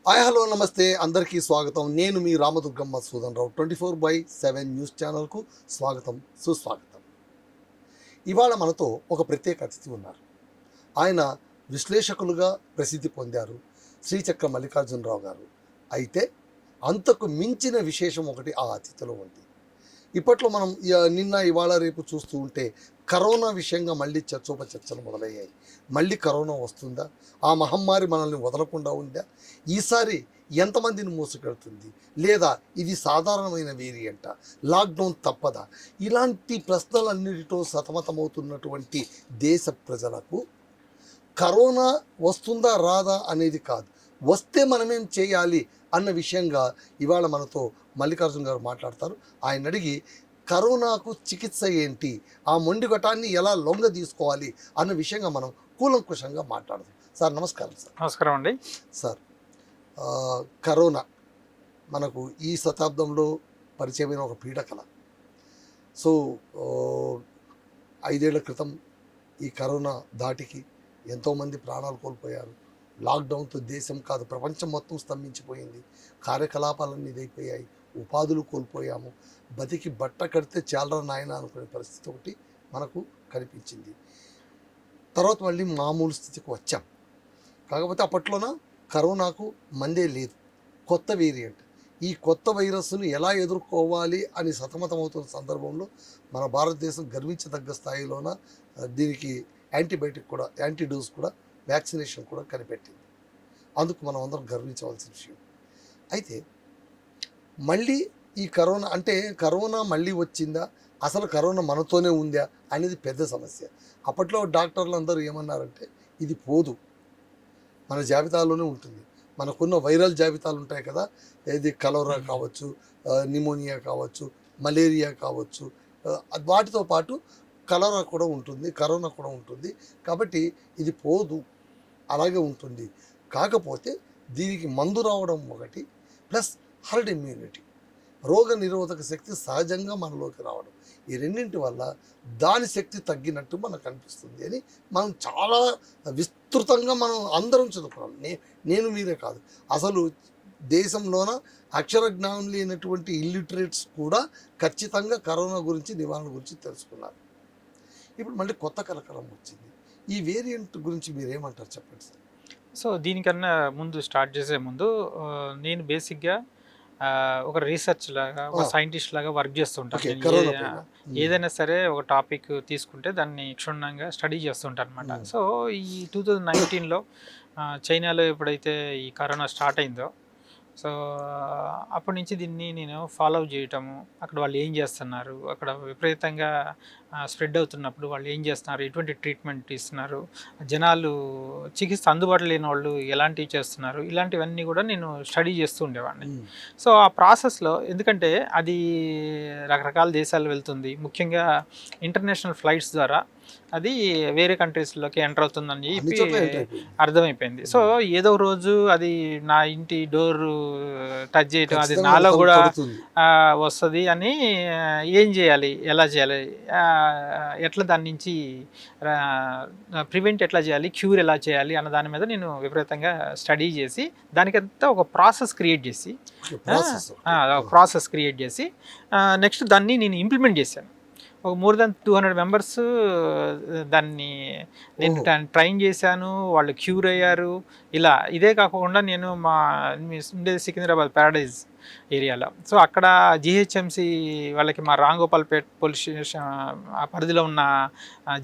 Hi hello నమస్తే అందరికీ స్వాగతం. నేను మీ రామదుర్గం మధుసూదన్ రావు. 24/7 న్యూస్ ఛానల్కు స్వాగతం, సుస్వాగతం. ఇవాళ మనతో ఒక ప్రత్యేక అతిథి ఉన్నారు. ఆయన విశ్లేషకులుగా ప్రసిద్ధి పొందారు, శ్రీచక్ర మల్లికార్జునరావు గారు. అయితే అంతకు మించిన విశేషం ఒకటి ఆ అతిథిలో ఉంది. ఇప్పట్లో మనం నిన్న ఇవాళ రేపు చూస్తూ ఉంటే కరోనా విషయంగా మళ్ళీ చర్చోపచర్చలు మొదలయ్యాయి. మళ్ళీ కరోనా వస్తుందా, ఆ మహమ్మారి మనల్ని వదలకుండా ఉందా, ఈసారి ఎంతమందిని మోసుకెళ్తుంది, లేదా ఇది సాధారణమైన వేరియంటా, లాక్డౌన్ తప్పదా, ఇలాంటి ప్రశ్నలన్నిటితో సతమతమవుతున్నటువంటి దేశ ప్రజలకు కరోనా వస్తుందా రాదా అనేది కాదు, వస్తే మనమేం చేయాలి అన్న విషయంగా ఇవాళ మనతో మల్లికార్జున గారు మాట్లాడతారు. ఆయన అడిగి కరోనాకు చికిత్స ఏంటి, ఆ మొండిగటాన్ని ఎలా లొంగ తీసుకోవాలి అన్న విషయంగా మనం కూలంకుషంగా మాట్లాడదాం. సార్ నమస్కారం. సార్ నమస్కారం అండి. సార్, కరోనా మనకు ఈ శతాబ్దంలో పరిచయమైన ఒక పీడకల. సో 5 ఏళ్ల క్రితం ఈ కరోనా ధాటికి ఎంతోమంది ప్రాణాలు కోల్పోయారు. లాక్డౌన్తో దేశం కాదు ప్రపంచం మొత్తం స్తంభించిపోయింది. కార్యకలాపాలన్నీ ఇదైపోయాయి, ఉపాధులు కోల్పోయాము. బతికి బట్ట కడితే చాలా నాయన అనుకునే పరిస్థితి ఒకటి మనకు కనిపించింది. తర్వాత మళ్ళీ మామూలు స్థితికి వచ్చాం. కాకపోతే అప్పట్లోన కరోనాకు మందే లేదు, కొత్త వేరియంట్. ఈ కొత్త వైరస్ను ఎలా ఎదుర్కోవాలి అని సతమతమవుతున్న సందర్భంలో మన భారతదేశం గర్వించదగ్గ స్థాయిలోన దీనికి యాంటీబయాటిక్ కూడా, యాంటీడోస్ కూడా, వ్యాక్సినేషన్ కూడా కనిపెట్టింది. అందుకు మనం అందరం గర్వించవలసిన విషయం. అయితే మళ్ళీ ఈ కరోనా అంటే కరోనా మళ్ళీ వచ్చిందా, అసలు కరోనా మనతోనే ఉందా అనేది పెద్ద సమస్య. అప్పట్లో డాక్టర్లు అందరూ ఏమన్నారంటే ఇది పోదు, మన జాబితాలోనే ఉంటుంది. మనకున్న వైరల్ జాబితాలు ఉంటాయి కదా, ఏది కలరా కావచ్చు, నిమోనియా కావచ్చు, మలేరియా కావచ్చు, వాటితో పాటు కలరా కూడా ఉంటుంది, కరోనా కూడా ఉంటుంది. కాబట్టి ఇది పోదు, అలాగే ఉంటుంది. కాకపోతే దీనికి మందు రావడం ఒకటి, ప్లస్ హర్డ్ ఇమ్యూనిటీ, రోగ నిరోధక శక్తి సహజంగా మనలోకి రావడం, ఈ రెండింటి వల్ల దాని శక్తి తగ్గినట్టు మనకు అనిపిస్తుంది అని మనం చాలా విస్తృతంగా మనం అందరం చదువుకున్నాం. నేను మీరే కాదు, అసలు దేశంలోన అక్షర జ్ఞానం లేనటువంటి ఇల్లిటరేట్స్ కూడా ఖచ్చితంగా కరోనా గురించి, నివారణ గురించి తెలుసుకున్నారు. ఇప్పుడు మళ్ళీ కొత్త కలకలం వచ్చింది. ఈ వేరియంట్ గురించి మీరేమంటారు చెప్పండి సార్. సో దీనికన్నా ముందు స్టార్ట్ చేసే ముందు నేను బేసిక్గా ఒక రీసెర్చ్ లాగా, ఒక సైంటిస్ట్ లాగా వర్క్ చేస్తుంటాను. ఏదైనా సరే ఒక టాపిక్ తీసుకుంటే దాన్ని క్షుణ్ణంగా స్టడీ చేస్తుంటాను అనమాట. సో ఈ 2019లో చైనాలో ఎప్పుడైతే ఈ కరోనా స్టార్ట్ అయిందో, సో అప్పటి నుంచి దీన్ని నేను ఫాలో చేయటము, అక్కడ వాళ్ళు ఏం చేస్తున్నారు, అక్కడ విపరీతంగా స్ప్రెడ్ అవుతున్నప్పుడు వాళ్ళు ఏం చేస్తున్నారు, ఎటువంటి ట్రీట్మెంట్ ఇస్తున్నారు, జనాలు చికిత్స అందుబాటులో లేని వాళ్ళు ఎలాంటివి చేస్తున్నారు, ఇలాంటివన్నీ కూడా నేను స్టడీ చేస్తూ ఉండేవాడిని. సో ఆ ప్రాసెస్లో ఎందుకంటే అది రకరకాల దేశాలు వెళ్తుంది, ముఖ్యంగా ఇంటర్నేషనల్ ఫ్లైట్స్ ద్వారా అది వేరే కంట్రీస్లోకి ఎంటర్ అవుతుందని చెప్పి అర్థమైపోయింది. సో ఏదో రోజు అది నా ఇంటి డోర్ టచ్ చేయటం, అది నాలో కూడా వస్తుంది అని ఏం చేయాలి, ఎలా చేయాలి, ఎట్లా దాని నుంచి ప్రివెంట్ ఎట్లా చేయాలి, క్యూర్ ఎలా చేయాలి అన్న దాని మీద నేను విపరీతంగా స్టడీ చేసి దానికంతా ఒక ప్రాసెస్ క్రియేట్ చేసి నెక్స్ట్ దాన్ని నేను ఇంప్లిమెంట్ చేశాను. ఒక మోర్ దెన్ 200 మెంబర్స్ దాన్ని నేను ట్రైన్ చేశాను, వాళ్ళు క్యూర్ అయ్యారు. ఇలా ఇదే కాకుండా నేను ఉండేది సికింద్రాబాద్ ప్యారడైజ్ ఏరియాలో. సో అక్కడ జిహెచ్ఎంసి వాళ్ళకి, మా రాంగోపాల్పేట్ పోలీస్ స్టేషన్ ఆ పరిధిలో ఉన్న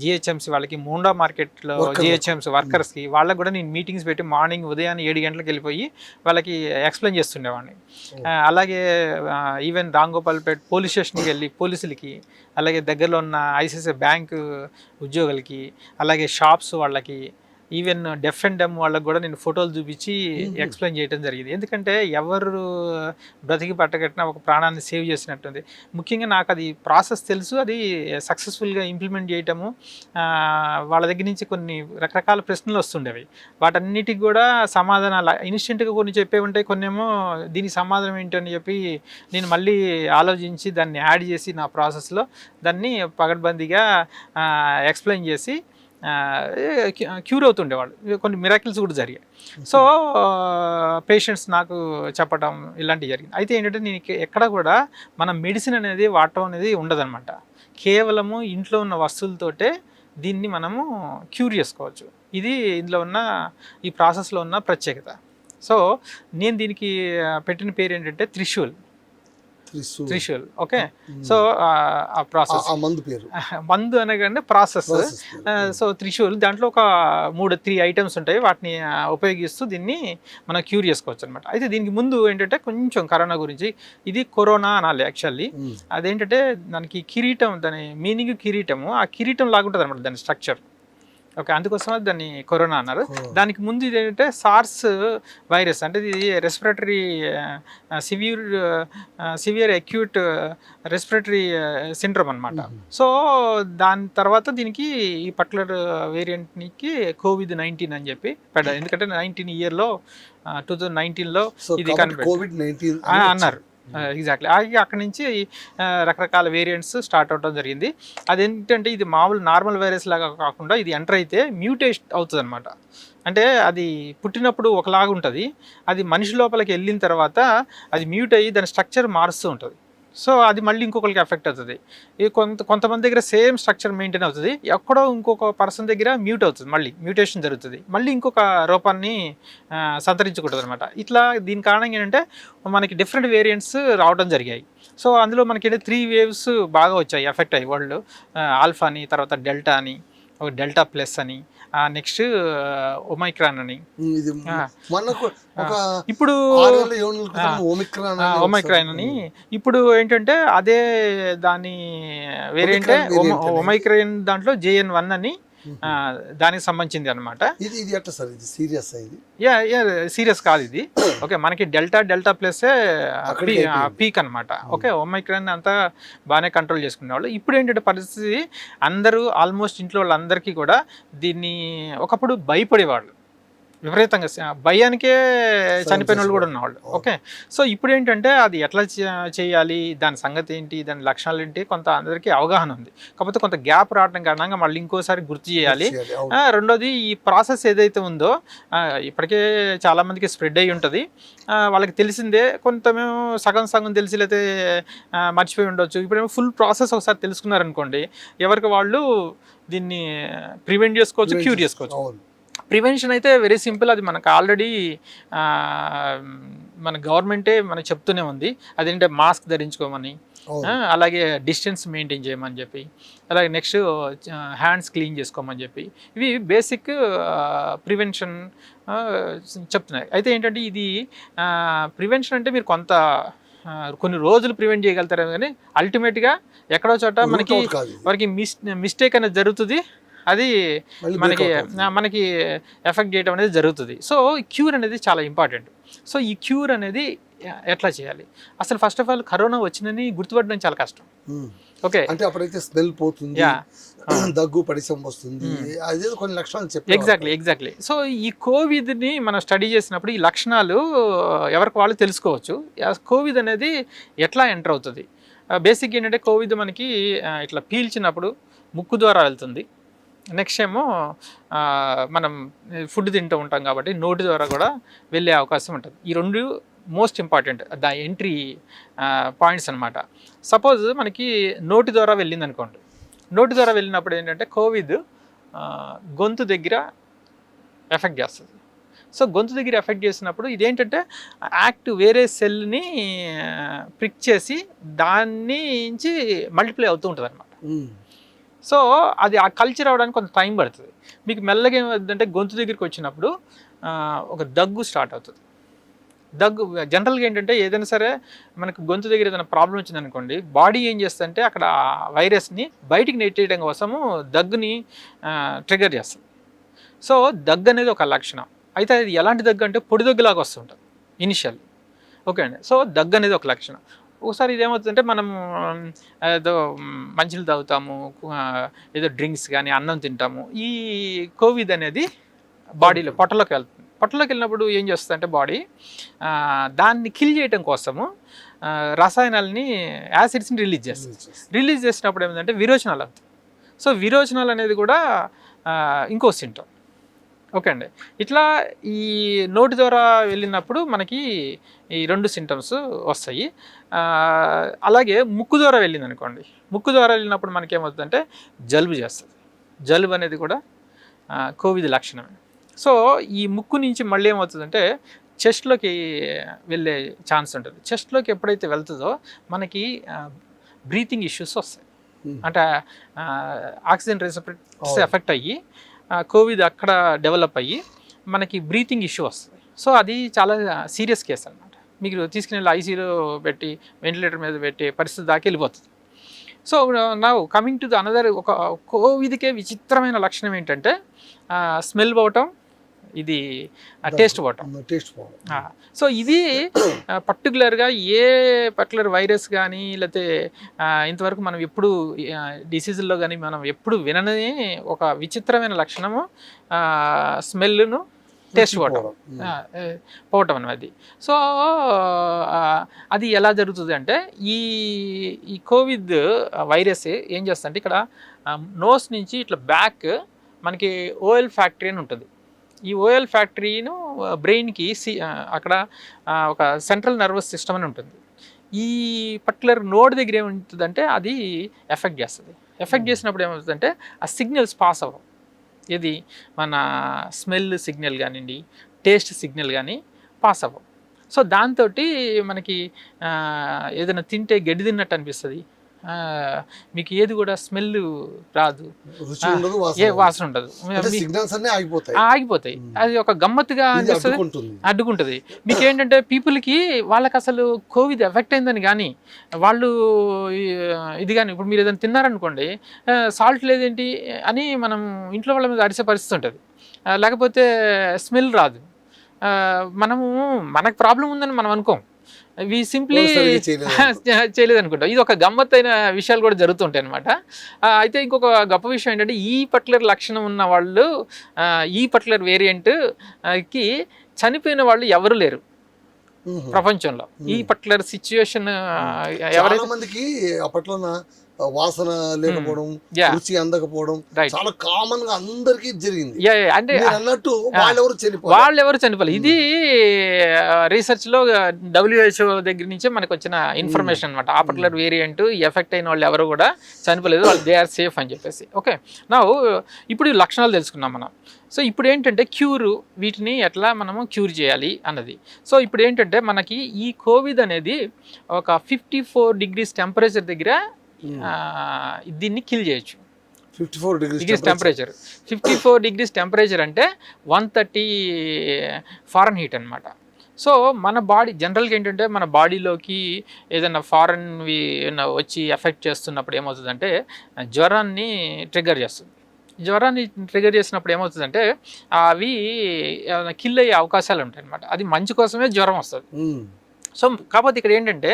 జిహెచ్ఎంసి వాళ్ళకి, మోండా మార్కెట్లో జిహెచ్ఎంసి వర్కర్స్కి వాళ్ళకి కూడా నేను మీటింగ్స్ పెట్టి మార్నింగ్ ఉదయాన్నే 7 గంటలకు వెళ్ళిపోయి వాళ్ళకి ఎక్స్ప్లెయిన్ చేస్తుండేవాడిని. అలాగే ఈవెన్ రాంగోపాల్పేట్ పోలీస్ స్టేషన్కి వెళ్ళి పోలీసులకి, అలాగే దగ్గరలో ఉన్న ఐసిఐసిఐ బ్యాంక్ ఉద్యోగులకి, అలాగే షాప్స్ వాళ్ళకి, ఈవెన్ డెఫ్ అండ్ డెమ్ వాళ్ళకి కూడా నేను ఫోటోలు చూపించి ఎక్స్ప్లెయిన్ చేయడం జరిగింది. ఎందుకంటే ఎవరు బ్రతికి పట్టగట్టినా ఒక ప్రాణాన్ని సేవ్ చేసినట్టుంది. ముఖ్యంగా నాకు అది ప్రాసెస్ తెలుసు, అది సక్సెస్ఫుల్గా ఇంప్లిమెంట్ చేయటము. వాళ్ళ దగ్గర నుంచి కొన్ని రకరకాల ప్రశ్నలు వస్తుండేవి, వాటన్నిటికి కూడా సమాధానాలు ఇన్స్టెంట్గా కొన్ని చెప్పే ఉంటాయి, కొన్ని ఏమో దీనికి సమాధానం ఏంటని చెప్పి నేను మళ్ళీ ఆలోచించి దాన్ని యాడ్ చేసి నా ప్రాసెస్లో దాన్ని పగడ్బందీగా ఎక్స్ప్లెయిన్ చేసి క్యూర్ అవుతుండేవాళ్ళు. కొన్ని మిరాకిల్స్ కూడా జరిగాయి. సో పేషెంట్స్ నాకు చెప్పడం ఇలాంటివి జరిగింది. అయితే ఏంటంటే నేను ఎక్కడ కూడా మన మెడిసిన్ అనేది వాడటం అనేది ఉండదన్నమాట. కేవలము ఇంట్లో ఉన్న వస్తువులతోటే దీన్ని మనము క్యూర్ చేసుకోవచ్చు. ఇది ఇందులో ఉన్న ఈ ప్రాసెస్లో ఉన్న ప్రత్యేకత. సో నేను దీనికి పెట్టిన పేరు ఏంటంటే త్రిశూల్. ఓకే. సో ఆ ప్రాసెస్ మందు అనగానే ప్రాసెస్. సో త్రిశూల్ దాంట్లో ఒక 3 ఐటమ్స్ ఉంటాయి. వాటిని ఉపయోగిస్తూ దీన్ని మనం క్యూర్ చేసుకోవచ్చు అనమాట. అయితే దీనికి ముందు ఏంటంటే కొంచెం కరోనా గురించి, ఇది కరోనా అనాలి యాక్చువల్లీ. అదేంటంటే దానికి కిరీటం, దాని మీనింగ్ కిరీటము, ఆ కిరీటం లాగుంటుంది అనమాట దాని స్ట్రక్చర్. ఓకే, అందుకోసం దాన్ని కరోనా అన్నారు. దానికి ముందు ఇది ఏంటంటే సార్స్ వైరస్, అంటే ఇది respiratory severe acute respiratory syndrome అనమాట. సో దాని తర్వాత దీనికి ఈ పర్టికులర్ వేరియంట్కి COVID-19 అని చెప్పి పెట్టారు. ఎందుకంటే 2019లో ఇది కనిపెట్టారు అన్నారు. ఎగ్జాక్ట్లీ. అక్కడి నుంచి రకరకాల వేరియంట్స్ స్టార్ట్ అవడం జరిగింది. అదేంటంటే ఇది మామూలు నార్మల్ వైరస్ లాగా కాకుండా ఇది ఎంటర్ అయితే మ్యూటేషన్ అవుతుంది అనమాట. అంటే అది పుట్టినప్పుడు ఒకలాగా ఉంటుంది, అది మనిషి లోపలికి వెళ్ళిన తర్వాత అది మ్యూట్ అయ్యి దాని స్ట్రక్చర్ మారుస్తూ ఉంటుంది. సో అది మళ్ళీ ఇంకొకరికి ఎఫెక్ట్ అవుతుంది. కొంతమంది దగ్గర సేమ్ స్ట్రక్చర్ మెయింటైన్ అవుతుంది, ఎక్కడో ఇంకొక పర్సన్ దగ్గర మ్యూట్ అవుతుంది, మళ్ళీ మ్యూటేషన్ జరుగుతుంది, మళ్ళీ ఇంకొక రూపాన్ని సంతరించుకుంటుంది అనమాట. ఇట్లా దీని కారణంగా ఏంటంటే మనకి డిఫరెంట్ వేరియంట్స్ రావడం జరిగాయి. సో అందులో మనకి 3 వేవ్స్ బాగా వచ్చాయి, ఎఫెక్ట్ అయ్యి వాళ్ళు. ఆల్ఫా అని, తర్వాత డెల్టా అని, ఒక డెల్టా ప్లస్ అని, నెక్స్ట్ ఒమైక్రాన్ అని. ఇప్పుడు ఒమైక్రాన్ అని ఇప్పుడు ఏంటంటే అదే దాని వేరియంటే ఒమైక్రాన్ దాంట్లో JN.1 అని దానికి సంబంధించింది అనమాట. సీరియస్ కాదు ఇది. ఓకే, మనకి డెల్టా ప్లస్ పీక్ అనమాట. ఓకే, ఒమైక్రాన్ అంతా బాగానే కంట్రోల్ చేసుకునేవాళ్ళు. ఇప్పుడు ఏంటంటే పరిస్థితి, అందరూ ఆల్మోస్ట్ ఇంట్లో వాళ్ళందరికీ కూడా దీన్ని ఒకప్పుడు భయపడేవాళ్ళు, విపరీతంగా భయానికే చనిపోయిన వాళ్ళు కూడా ఉన్నవాళ్ళు. ఓకే, సో ఇప్పుడు ఏంటంటే అది ఎట్లా చేయాలి, దాని సంగతి ఏంటి, దాని లక్షణాలు ఏంటి, కొంత అందరికీ అవగాహన ఉంది. కాకపోతే కొంత గ్యాప్ రావడం కారణంగా మళ్ళీ ఇంకోసారి గుర్తు చేయాలి. రెండోది, ఈ ప్రాసెస్ ఏదైతే ఉందో ఇప్పటికే చాలామందికి స్ప్రెడ్ అయ్యి ఉంటుంది, వాళ్ళకి తెలిసిందే. కొంతమేమో సగం తెలిసి లేకపోతే మర్చిపోయి ఉండొచ్చు. ఇప్పుడేమో ఫుల్ ప్రాసెస్ ఒకసారి తెలుసుకున్నారనుకోండి, ఎవరికి వాళ్ళు దీన్ని ప్రివెంట్ చేసుకోవచ్చు, క్యూర్ చేసుకోవచ్చు. ప్రివెన్షన్ అయితే వెరీ సింపుల్, అది మనకు ఆల్రెడీ మన గవర్నమెంటే మనకు చెప్తూనే ఉంది. అదేంటే మాస్క్ ధరించుకోమని, అలాగే డిస్టెన్స్ మెయింటైన్ చేయమని చెప్పి, అలాగే నెక్స్ట్ హ్యాండ్స్ క్లీన్ చేసుకోమని చెప్పి, ఇవి బేసిక్ ప్రివెన్షన్ చెప్తున్నాయి. అయితే ఏంటంటే ఇది ప్రివెన్షన్ అంటే మీరు కొన్ని రోజులు ప్రివెంట్ చేయగలుగుతారు, కానీ అల్టిమేట్గా ఎక్కడో చోట మనకి మిస్టేక్ అనేది జరుగుతుంది, అది మనకి ఎఫెక్ట్ చేయడం అనేది జరుగుతుంది. సో క్యూర్ అనేది చాలా ఇంపార్టెంట్. సో ఈ క్యూర్ అనేది ఎట్లా చేయాలి, అసలు ఫస్ట్ ఆఫ్ ఆల్ కరోనా వచ్చిందని గుర్తుపట్టడం చాలా కష్టం. ఓకే, అంటే అప్పుడైతే స్మెల్ పోతుంది, దగ్గు పడిసం వస్తుంది, అదే కొన్ని లక్షణాలు చెప్పారు. ఎగ్జాక్ట్లీ. సో ఈ కోవిడ్ని మనం స్టడీ చేసినప్పుడు ఈ లక్షణాలు ఎవరికి వాళ్ళు తెలుసుకోవచ్చు. కోవిడ్ అనేది ఎట్లా ఎంటర్ అవుతుంది, బేసిక్ ఏంటంటే కోవిడ్ మనకి ఇట్లా పీల్చినప్పుడు ముక్కు ద్వారా వెళ్తుంది. నెక్స్ట్ ఏమో మనం ఫుడ్ తింటూ ఉంటాం కాబట్టి నోటి ద్వారా కూడా వెళ్ళే అవకాశం ఉంటుంది. ఈ 2 most important the entry points అనమాట. సపోజ్ మనకి నోటి ద్వారా వెళ్ళింది అనుకోండి, నోటి ద్వారా వెళ్ళినప్పుడు ఏంటంటే కోవిడ్ గొంతు దగ్గర ఎఫెక్ట్ చేస్తుంది. సో గొంతు దగ్గర ఎఫెక్ట్ చేసినప్పుడు ఇదేంటంటే వేరే సెల్ని ప్రిక్ చేసి దాన్ని నుంచి మల్టిప్లై అవుతూ ఉంటుంది అనమాట. సో అది ఆ కల్చర్ అవ్వడానికి కొంత టైం పడుతుంది. మీకు మెల్లగా ఏమవుతుందంటే గొంతు దగ్గరికి వచ్చినప్పుడు ఒక దగ్గు స్టార్ట్ అవుతుంది. దగ్గు జనరల్గా ఏంటంటే ఏదైనా సరే మనకు గొంతు దగ్గర ఏదైనా ప్రాబ్లం వచ్చిందనుకోండి, బాడీ ఏం చేస్తుందంటే అక్కడ వైరస్ని బయటికి నెట్టేయడం కోసము దగ్గుని ట్రిగర్ చేస్తుంది. సో దగ్గు అనేది ఒక లక్షణం. అయితే అది ఎలాంటి దగ్గు అంటే పొడి దగ్గులాగా వస్తుంటుంది ఇనిషియల్. ఓకే అండి. సో దగ్గు అనేది ఒక లక్షణం. ఒకసారి ఇదేమవుతుందంటే మనము ఏదో మంచిలు తాగుతాము, ఏదో డ్రింక్స్ కానీ అన్నం తింటాము, ఈ కోవిడ్ అనేది బాడీలో పొట్టలోకి వెళ్తుంది. పొట్టలోకి వెళ్ళినప్పుడు ఏం చేస్తుందంటే బాడీ దాన్ని కిల్ చేయడం కోసము రసాయనాలని, యాసిడ్స్ని రిలీజ్ చేస్తుంది. రిలీజ్ చేసినప్పుడు ఏమిటంటే విరోచనాలు అవుతాయి. సో విరోచనాలు అనేది కూడా ఇంకో సింటమ్. ఓకే అండి. ఇట్లా ఈ నోటి ద్వారా వెళ్ళినప్పుడు మనకి ఈ 2 సింటమ్స్ వస్తాయి. అలాగే ముక్కు ద్వారా వెళ్ళింది అనుకోండి, ముక్కు ద్వారా వెళ్ళినప్పుడు మనకేమవుతుందంటే జలుబు చేస్తుంది. జలుబు అనేది కూడా కోవిడ్ లక్షణమే. సో ఈ ముక్కు నుంచి మళ్ళీ ఏమవుతుందంటే చెస్ట్లోకి వెళ్ళే ఛాన్స్ ఉంటుంది. చెస్ట్లోకి ఎప్పుడైతే వెళ్తుందో మనకి బ్రీతింగ్ ఇష్యూస్ వస్తాయి. అంటే ఆక్సిజన్ రెస్పిరేటర్స్ ఎఫెక్ట్ అయ్యి కోవిడ్ అక్కడ డెవలప్ అయ్యి మనకి బ్రీతింగ్ ఇష్యూ వస్తుంది. సో అది చాలా సీరియస్ కేసు అనమాట. మీకు తీసుకుని ఐసీయూలో పెట్టి వెంటిలేటర్ మీద పెట్టే పరిస్థితి దాకా వెళ్ళిపోతుంది. So now coming to the another, ఒక కోవిడ్కే విచిత్రమైన లక్షణం ఏంటంటే స్మెల్ పోవటం, ఇది టేస్ట్ పోవటం. సో ఇది పర్టికులర్గా ఏ పర్టికులర్ వైరస్ కానీ లేకపోతే ఇంతవరకు మనం ఎప్పుడు డిసీజుల్లో కానీ మనం ఎప్పుడు వినని ఒక విచిత్రమైన లక్షణము స్మెల్ను టేస్ట్ పోవటం అనేది. సో అది ఎలా జరుగుతుంది అంటే ఈ కోవిడ్ వైరస్ ఏం చేస్తుందంటే ఇక్కడ నోస్ నుంచి ఇట్లా బ్యాక్ మనకి ఓఎల్ ఫ్యాక్టరీ అని ఉంటుంది. ఈ ఓఎల్ ఫ్యాక్టరీను బ్రెయిన్కి అక్కడ ఒక సెంట్రల్ నర్వస్ సిస్టమ్ అని ఉంటుంది. ఈ పర్టికులర్ నోడ్ దగ్గర ఏముంటుందంటే అది ఎఫెక్ట్ చేస్తుంది. ఎఫెక్ట్ చేసినప్పుడు ఏమవుతుందంటే ఆ సిగ్నల్స్ పాస్ అవ్వవు. ఇది మన స్మెల్ సిగ్నల్ కానివ్వండి, టేస్ట్ సిగ్నల్ కానీ పాస్ అవ్వవు. సో దాంతో మనకి ఏదైనా తింటే గడ్డి తిన్నట్టు అనిపిస్తుంది. మీకు ఏది కూడా స్మెల్ రాదు, ఏ వాసన ఉండదు, ఆగిపోతాయి. అది ఒక గమ్మత్తుగా అనిపిస్తుంది, అడ్డుకుంటుంది. మీకు ఏంటంటే పీపుల్కి వాళ్ళకి అసలు కోవిడ్ ఎఫెక్ట్ అయిందని కానీ వాళ్ళు ఇది కానీ ఇప్పుడు మీరు ఏదైనా తిన్నారనుకోండి, సాల్ట్ లేదేంటి అని మనం ఇంట్లో వాళ్ళ మీద అరిసే పరిస్థితి ఉంటుంది. లేకపోతే స్మెల్ రాదు. మనకు ప్రాబ్లం ఉందని మనం అనుకోం, వి సింప్లీ చేయలేదు అనుకుంటాం. ఇది ఒక గమ్మత్తైన విషయాలు కూడా జరుగుతుంటాయి అనమాట. అయితే ఇంకొక గొప్ప విషయం ఏంటంటే ఈ పర్టికులర్ లక్షణం ఉన్న వాళ్ళు, ఈ పర్టికులర్ వేరియంట్కి చనిపోయిన వాళ్ళు ఎవరు లేరు ప్రపంచంలో. ఈ పర్టికులర్ సిచ్యువేషన్ ఎవరైతే మందికి అప్పట్లో వాసన లేకపోవడం, రుచి అందకపోవడం చాలా కామన్ గా అందరికి జరిగింది. అంటే అన్నట్టు వాళ్ళెవరు చనిపోలేదు. ఇది రీసెర్చ్ లో WHO దగ్గర నుంచే మనకు వచ్చిన ఇన్ఫర్మేషన్ అనమాట. ఆ పర్టికులర్ వేరియంట్ ఎఫెక్ట్ అయిన వాళ్ళు ఎవరు కూడా చనిపోలేదు, వాళ్ళు దే ఆర్ సేఫ్ అని చెప్పేసి. ఓకే, నా ఇప్పుడు లక్షణాలు తెలుసుకున్నాం మనం. సో ఇప్పుడు ఏంటంటే వీటిని ఎట్లా మనము క్యూర్ చేయాలి అన్నది. సో ఇప్పుడు ఏంటంటే మనకి ఈ కోవిడ్ అనేది ఒక 54 degrees టెంపరేచర్ దగ్గర దీన్ని కిల్ చేయొచ్చు. 54 degrees టెంపరేచర్. 54 degrees టెంపరేచర్ అంటే 130 ఫారెన్హీట్ అనమాట. సో మన బాడీ జనరల్గా ఏంటంటే మన బాడీలోకి ఏదైనా ఫారెన్వి వచ్చి ఎఫెక్ట్ చేస్తున్నప్పుడు ఏమవుతుందంటే జ్వరాన్ని ట్రిగ్గర్ చేస్తుంది. జ్వరాన్ని ట్రిగర్ చేసినప్పుడు ఏమవుతుందంటే అవి కిల్ అయ్యే అవకాశాలు ఉంటాయి అనమాట. అది మంచి కోసమే జ్వరం వస్తుంది. సో కాకపోతే ఇక్కడ ఏంటంటే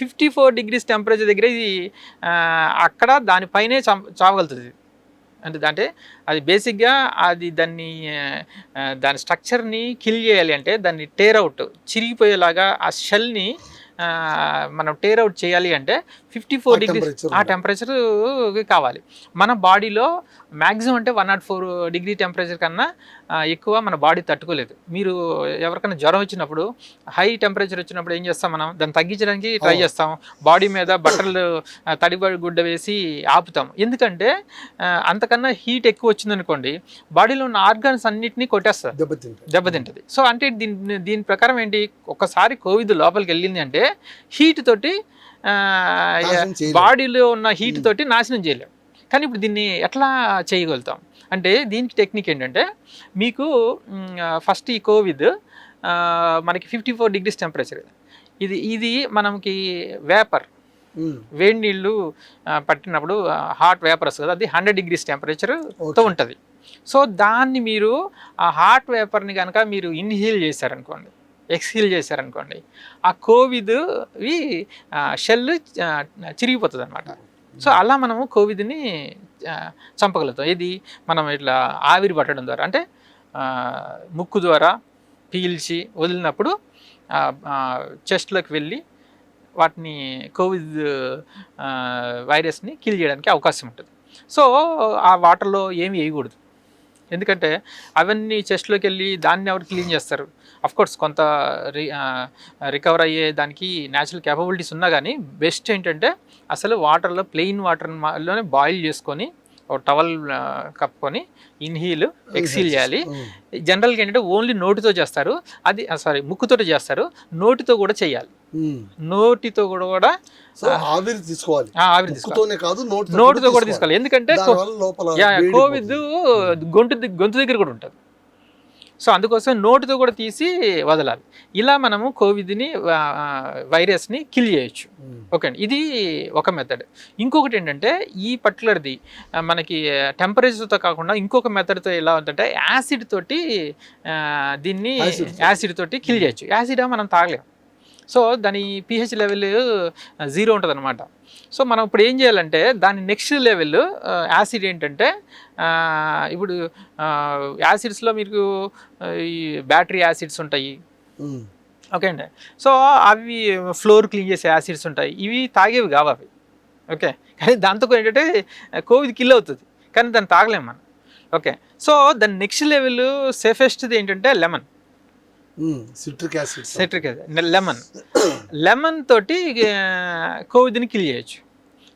54 degrees టెంపరేచర్ దగ్గర ఇది అక్కడ దానిపైనే చావగలుగుతుంది. అంటే అది బేసిక్గా అది దాని స్ట్రక్చర్ని కిల్ చేయాలి అంటే దాన్ని టేర్ అవుట్, చిరిగిపోయేలాగా ఆ షెల్ని మనం టేర్ అవుట్ చేయాలి అంటే 54 degrees ఆ టెంపరేచర్ కావాలి. మన బాడీలో మ్యాక్సిమం అంటే 104 degree టెంపరేచర్ కన్నా ఎక్కువ మన బాడీ తట్టుకోలేదు. మీరు ఎవరికైనా జ్వరం వచ్చినప్పుడు హై టెంపరేచర్ వచ్చినప్పుడు ఏం చేస్తాం, మనం దాన్ని తగ్గించడానికి ట్రై చేస్తాం. బాడీ మీద బట్టలు తడిబడి గుడ్డ వేసి ఆపుతాం. ఎందుకంటే అంతకన్నా హీట్ ఎక్కువ వచ్చిందనుకోండి బాడీలో ఉన్న ఆర్గాన్స్ అన్నిటినీ కొట్టేస్తారు, దెబ్బతింటుంది. సో అంటే దీని ప్రకారం ఏంటి, ఒకసారి కోవిడ్ లోపలికి వెళ్ళింది అంటే హీట్ తోటి బాడీలో ఉన్న హీట్ తోటి నాశనం చేయలేం. కానీ ఇప్పుడు దీన్ని ఎట్లా చేయగలుగుతాం అంటే దీనికి టెక్నిక్ ఏంటంటే మీకు ఫస్ట్ ఈ కోవిడ్ మనకి 54 degrees టెంపరేచర్, ఇది మనకి వేపర్, వేడి నీళ్ళు పట్టినప్పుడు హాట్ వేపర్స్ కదా, అది 100 degrees టెంపరేచర్తో ఉంటుంది. సో దాన్ని మీరు ఆ హాట్ వేపర్ని కనుక మీరు ఇన్హేల్ చేశారనుకోండి, ఎక్స్హేల్ చేశారనుకోండి, ఆ కోవిడ్వి షెల్ చిరిగిపోతుంది అనమాట. సో అలా మనము కోవిడ్ని చంపగలుగుతాం. ఇది మనం ఇట్లా ఆవిరి పట్టడం ద్వారా, అంటే ముక్కు ద్వారా పీల్చి వదిలినప్పుడు చెస్ట్లోకి వెళ్ళి వాటిని కోవిడ్ వైరస్ని కిల్ చేయడానికి అవకాశం ఉంటుంది. సో ఆ వాటర్లో ఏమి వేయకూడదు, ఎందుకంటే అవన్నీ చెస్ట్లోకి వెళ్ళి దాన్ని ఎవరు క్లీన్ చేస్తారు? కోర్స్ కొంత రికవర్ అయ్యే దానికి న్యాచురల్ క్యాపబిలిటీస్ ఉన్నా కానీ బెస్ట్ ఏంటంటే అసలు వాటర్లో ప్లెయిన్ వాటర్లోనే బాయిల్ చేసుకొని ఒక టవల్ కప్పుకొని ఇన్హీల్ ఎక్సీల్ చేయాలి. జనరల్గా ఏంటంటే ఓన్లీ నోటితో చేస్తారు, అది ముక్కుతో చేస్తారు, నోటితో కూడా చేయాలి. నోటితో కూడా ఆవిరి తీసుకోవాలి, నోటితో కూడా తీసుకోవాలి. ఎందుకంటే కోవిడ్ గొంతు దగ్గర కూడా ఉంటుంది. సో అందుకోసం నోటితో కూడా తీసి వదలాలి. ఇలా మనము కోవిడ్ని వైరస్ని కిల్ చేయొచ్చు. ఓకే అండి, ఇది ఒక మెథడ్. ఇంకొకటి ఏంటంటే ఈ పర్టికులర్ది మనకి టెంపరేచర్తో కాకుండా ఇంకొక మెథడ్తో ఎలా ఉందంటే యాసిడ్ తోటి దీన్ని యాసిడ్ తోటి కిల్ చేయొచ్చు. యాసిడ్ మనం తాగలేము. సో దాని pH లెవెల్ 0 ఉంటుంది అనమాట. సో మనం ఇప్పుడు ఏం చేయాలంటే దాని నెక్స్ట్ లెవెల్ యాసిడ్ ఏంటంటే ఇప్పుడు యాసిడ్స్లో మీకు ఈ బ్యాటరీ యాసిడ్స్ ఉంటాయి. ఓకే అండి, సో అవి ఫ్లోర్ క్లీన్ చేసే యాసిడ్స్ ఉంటాయి. ఇవి తాగేవి కావు అవి. ఓకే, కానీ దాంతో ఏంటంటే కోవిడ్ కిల్ అవుతుంది, కానీ దాన్ని తాగలేము మనం. ఓకే, సో దాని నెక్స్ట్ లెవెల్ సేఫెస్ట్ది ఏంటంటే లెమన్, సిట్రిక్ యాసిడ్, లెమన్ తోటి కోవిడ్ని కిల్ చేయొచ్చు.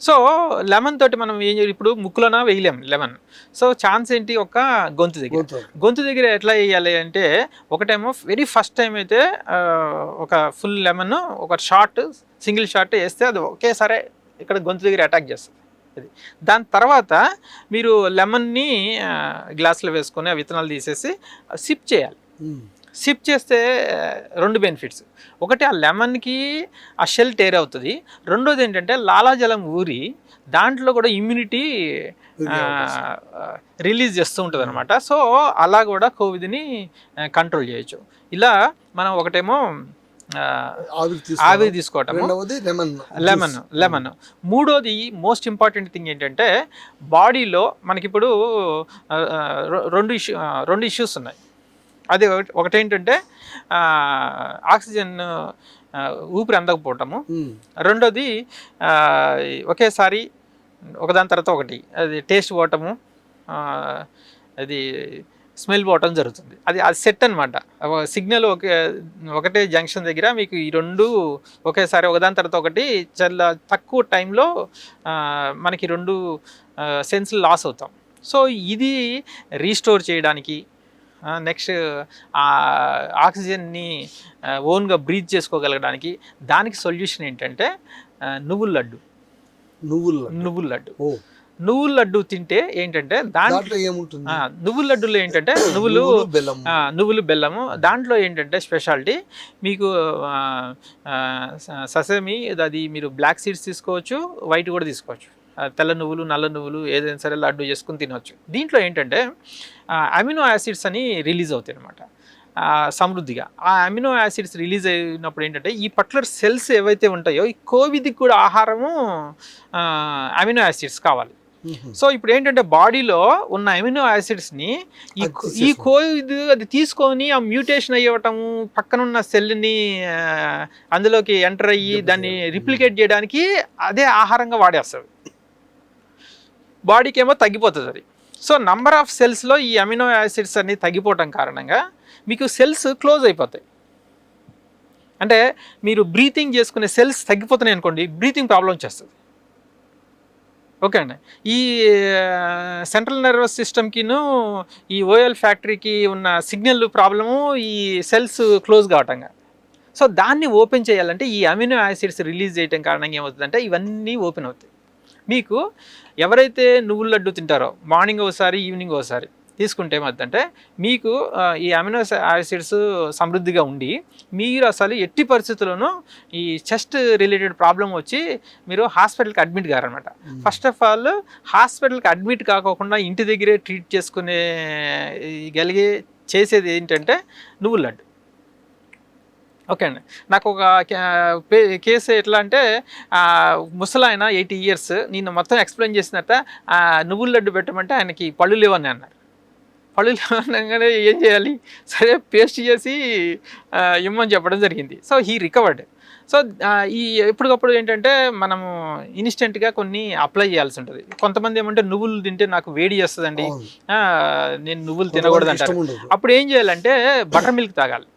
సో లెమన్ తోటి మనం ఏం చేయాలి, ఇప్పుడు ముక్కులోనా వేయలేము లెమన్. సో ఛాన్స్ ఏంటి, ఒక గొంతు దగ్గర ఎట్లా వేయాలి అంటే ఒకటేమో వెరీ ఫస్ట్ టైం అయితే ఒక ఫుల్ లెమన్ ఒక సింగిల్ షాట్ వేస్తే అది ఒకేసారి ఇక్కడ గొంతు దగ్గర అటాక్ చేస్తుంది. అది దాని తర్వాత మీరు లెమన్ని గ్లాసులో వేసుకొని ఆ విత్తనాలు తీసేసి సిప్ చేయాలి. సిప్ చేస్తే 2 బెనిఫిట్స్. ఒకటి, ఆ లెమన్కి ఆ షెల్ టేర్ అవుతుంది. రెండోది ఏంటంటే లాలాజలం ఊరి దాంట్లో కూడా ఇమ్యూనిటీ రిలీజ్ చేస్తూ ఉంటుంది అనమాట. సో అలా కూడా కోవిడ్ని కంట్రోల్ చేయొచ్చు. ఇలా మనం ఒకటేమో ఆవిరి తీసుకోవటం, లెమన్. మూడోది మోస్ట్ ఇంపార్టెంట్ థింగ్ ఏంటంటే బాడీలో మనకిప్పుడు రెండు ఇష్యూస్ ఉన్నాయి. అది ఒకటేంటంటే ఆక్సిజన్ ఊపిరి అందకపోవటము, రెండోది ఒకేసారి ఒకదాని తర్వాత ఒకటి అది టేస్ట్ పోవటము, అది స్మెల్ పోవటం జరుగుతుంది. అది సెట్ అనమాట. సిగ్నల్ ఒకటే జంక్షన్ దగ్గర మీకు ఈ రెండు ఒకేసారి ఒకదాని తర్వాత ఒకటి చాలా తక్కువ టైంలో మనకి 2 సెన్స్లు లాస్ అవుతాం. సో ఇది రీస్టోర్ చేయడానికి, నెక్స్ట్ ఆక్సిజన్ని ఓన్గా బ్రీత్ చేసుకోగలగడానికి దానికి సొల్యూషన్ ఏంటంటే నువ్వుల లడ్డు. నువ్వుల లడ్డు తింటే ఏంటంటే దాంట్లో ఏముంటుంది, నువ్వుల లడ్డులో ఏంటంటే నువ్వులు బెల్లము. దాంట్లో ఏంటంటే స్పెషాలిటీ మీకు ససేమి, అది మీరు బ్లాక్ సీడ్స్ తీసుకోవచ్చు, వైట్ కూడా తీసుకోవచ్చు. తెల్ల నువ్వులు, నల్ల నువ్వులు ఏదైనా సరే లడ్డు చేసుకుని తినవచ్చు. దీంట్లో ఏంటంటే అమినో యాసిడ్స్ అని రిలీజ్ అవుతాయి అనమాట సమృద్ధిగా. ఆ అమినో యాసిడ్స్ రిలీజ్ అయినప్పుడు ఏంటంటే ఈ పర్టికులర్ సెల్స్ ఏవైతే ఉంటాయో ఈ కోవిడ్కి కూడా ఆహారము అమినో యాసిడ్స్ కావాలి. సో ఇప్పుడు ఏంటంటే బాడీలో ఉన్న అమినో యాసిడ్స్ని ఈ కోవిడ్ అది తీసుకొని ఆ మ్యూటేషన్ అయ్యవటము, పక్కనున్న సెల్ని అందులోకి ఎంటర్ అయ్యి దాన్ని రిప్లికేట్ చేయడానికి అదే ఆహారంగా వాడేస్తుంది. బాడీకి ఏమో తగ్గిపోతుంది అది. సో నంబర్ ఆఫ్ సెల్స్లో ఈ అమినో యాసిడ్స్ అన్ని తగ్గిపోవటం కారణంగా మీకు సెల్స్ క్లోజ్ అయిపోతాయి. అంటే మీరు బ్రీతింగ్ చేసుకునే సెల్స్ తగ్గిపోతున్నాయి అనుకోండి, బ్రీతింగ్ ప్రాబ్లం వచ్చేస్తుంది. ఓకే అండి, ఈ సెంట్రల్ నర్వస్ సిస్టమ్కిను ఈ ఓఎల్ ఫ్యాక్టరీకి ఉన్న సిగ్నల్ ప్రాబ్లము ఈ సెల్స్ క్లోజ్ కావటంగా. సో దాన్ని ఓపెన్ చేయాలంటే ఈ అమినో యాసిడ్స్ రిలీజ్ చేయడం కారణంగా ఏమవుతుందంటే ఇవన్నీ ఓపెన్ అవుతాయి. మీకు ఎవరైతే నువ్వుల లడ్డు తింటారో మార్నింగ్ ఒకసారి ఈవినింగ్ ఒకసారి తీసుకుంటే ఏమవుతుందంటే మీకు ఈ అమినో యాసిడ్స్ సమృద్ధిగా ఉండి మీరు అసలు ఎట్టి పరిస్థితుల్లోనూ ఈ చెస్ట్ రిలేటెడ్ ప్రాబ్లం వచ్చి మీరు హాస్పిటల్కి అడ్మిట్ కారనమాట. ఫస్ట్ ఆఫ్ ఆల్ హాస్పిటల్కి అడ్మిట్ కాకోకుండా ఇంటి దగ్గరే ట్రీట్ చేసుకునే చేసేది ఏంటంటే నువ్వుల లడ్డు. ఓకే అండి, నాకు ఒక కేసు ఎట్లా అంటే ముసలాయన 80 years, నేను మొత్తం ఎక్స్ప్లెయిన్ చేసిన తర్వాత నువ్వుల లడ్డు పెట్టమంటే ఆయనకి పళ్ళు లేవని అన్నారు. పళ్ళు లేవనగానే ఏం చేయాలి, సరే పేస్ట్ చేసి ఇమ్మని చెప్పడం జరిగింది. So he recovered. సో ఈ ఎప్పటికప్పుడు ఏంటంటే మనము ఇన్స్టెంట్గా కొన్ని అప్లై చేయాల్సి ఉంటుంది. కొంతమంది ఏమంటే నువ్వులు తింటే నాకు వేడి చేస్తుందండి, అవును. నేను నువ్వులు తినకూడదు అంటారు. ఇష్టం ఉండదు. అప్పుడు ఏం చేయాలంటే బటర్ మిల్క్ తాగాలి.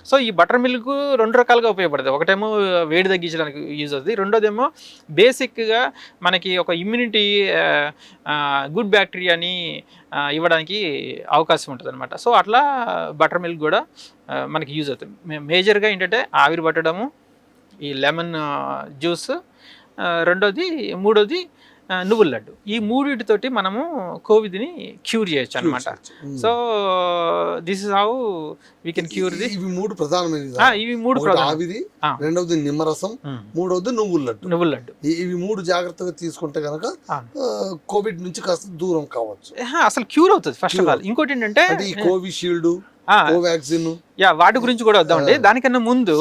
సో ఈ బటర్ మిల్క్ 2 రకాలుగా ఉపయోగపడుతుంది. ఒకటేమో వేడి తగ్గించడానికి యూజ్ అవుతుంది, రెండోదేమో బేసిక్గా మనకి ఒక ఇమ్యూనిటీ గుడ్ బ్యాక్టీరియాని ఇవ్వడానికి అవకాశం ఉంటుంది అనమాట. సో అట్లా బటర్ మిల్క్ కూడా మనకి యూజ్ అవుతుంది. మేజర్గా ఏంటంటే ఆవిరి పట్టడము, ఈ లెమన్ జ్యూస్, మూడోది నువ్వుల లడ్డు. ఈ మూడింటితోటి మనము కోవిడ్ని క్యూర్ చేయొచ్చు అనమాట. So this is how we can cure the. ఇవి 3 ప్రధానమైనవి. ఇవి 3 ఆవిరి, రెండవది నిమ్మరసం, మూడవది నువ్వుల లడ్డు. ఇవి 3 జాగ్రత్తగా తీసుకుంటే కనుక కోవిడ్ నుంచి కాస్త దూరం కావచ్చు. అసలు క్యూర్ అవుతుంది ఫస్ట్ ఆఫ్ ఆల్. ఇంకోటి ఏంటంటే ఈ కోవిషీల్డ్, కోవాక్సిన్, వాటి గురించి కూడా వద్దామండి. దానికన్నా ముందు